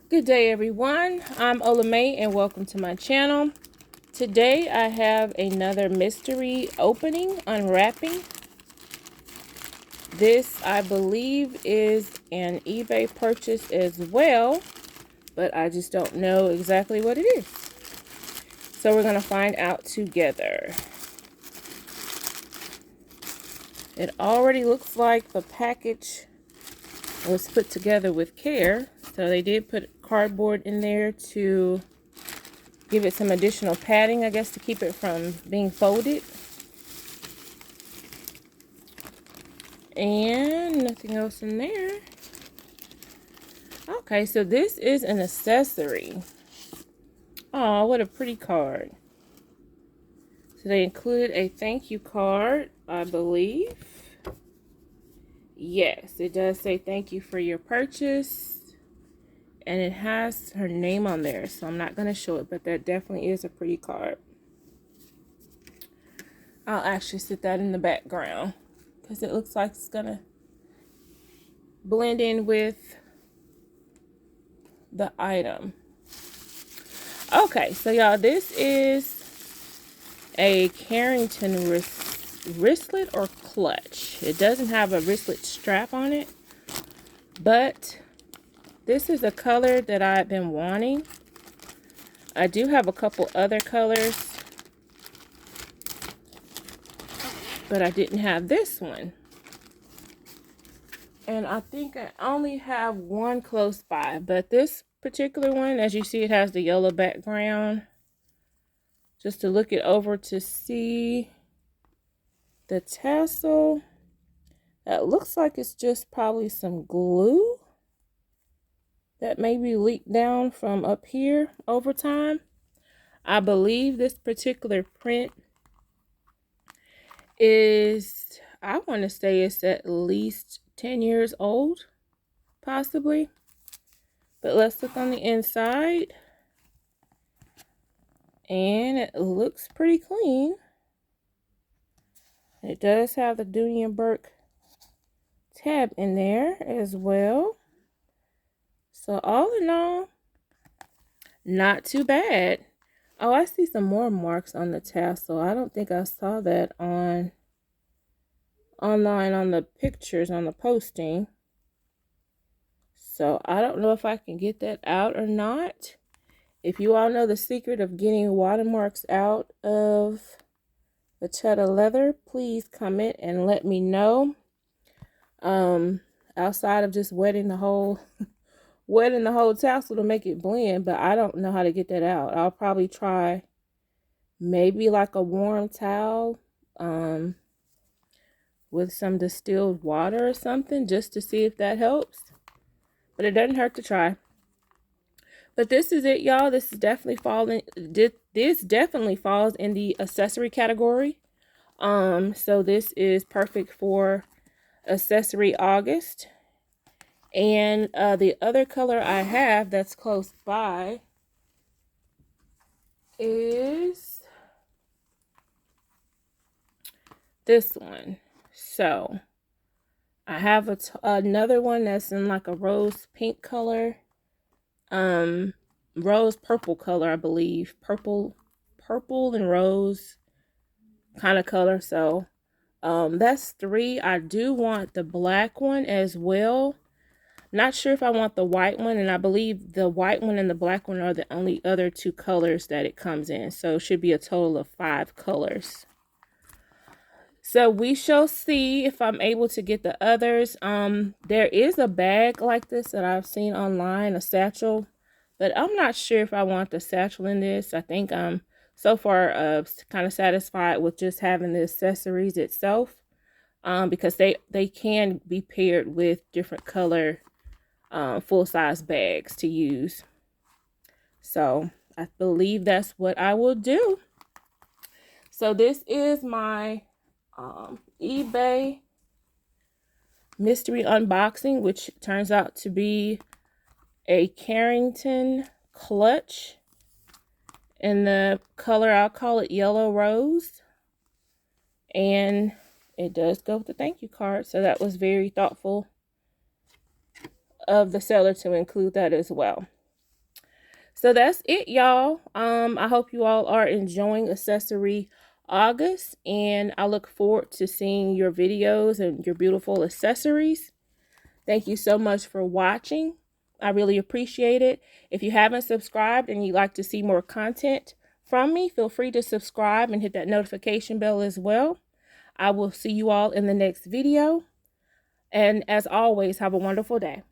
Good day, everyone. I'm OlaMaye and welcome to my channel. Today I have another mystery opening, unwrapping. This, I believe, is an eBay purchase as well, but I just don't know exactly what it is. So we're going to find out together. It already looks like the package was put together with care. So they did put cardboard in there to give it some additional padding, I guess, to keep it from being folded. And nothing else in there. Okay, so this is an accessory. Oh, what a pretty card. So they included a thank you card, I believe. Yes, it does say thank you for your purchase. And it has her name on there, so I'm not going to show it, but that definitely is a pretty card. I'll actually sit that in the background because it looks like it's going to blend in with the item. Okay, so y'all, this is a Carrington wristlet or clutch. It doesn't have a wristlet strap on it, but this is a color that I've been wanting. I do have a couple other colors, but I didn't have this one. And I think I only have one close by, but this particular one, as you see, it has the yellow background. Just to look it over to see the tassel. That looks like it's just probably some glue that maybe leaked down from up here over time. I believe this particular print is, I want to say it's at least 10 years old, possibly. But let's look on the inside. And it looks pretty clean. It does have the Dooney and Bourke tab in there as well. So all in all, not too bad. Oh, I see some more marks on the tassel. I don't think I saw that online on the pictures on the posting. So I don't know if I can get that out or not. If you all know the secret of getting watermarks out of the cheddar leather, please comment and let me know. Outside of just wetting the whole tassel to make it blend, but I don't know how to get that out. I'll probably try maybe like a warm towel with some distilled water or something just to see if that helps. But it doesn't hurt to try. But this is it, y'all. This is definitely this definitely falls in the accessory category. So this is perfect for accessory August. And the other color I have that's close by is this one. So I have another one that's in like a rose pink color, rose purple color, I believe, purple and rose kind of color. So that's 3. I do want the black one as well. Not sure if I want the white one, and I believe the white one and the black one are the only other 2 colors that it comes in. So it should be a total of 5 colors. So we shall see if I'm able to get the others. There is a bag like this that I've seen online, a satchel, but I'm not sure if I want the satchel in this. I think I'm so far kind of satisfied with just having the accessories itself, because they can be paired with different color full-size bags to use. So I believe that's what I will do. So this is my eBay mystery unboxing, which turns out to be a Carrington clutch in the color, I'll call it yellow rose, and it does go with the thank you card. So that was very thoughtful of the seller to include that as well. So that's it, y'all. I hope you all are enjoying Accessory August, and I look forward to seeing your videos and your beautiful accessories. Thank you so much for watching. I really appreciate it. If you haven't subscribed and you'd like to see more content from me, feel free to subscribe and hit that notification bell as well. I will see you all in the next video. And as always, have a wonderful day.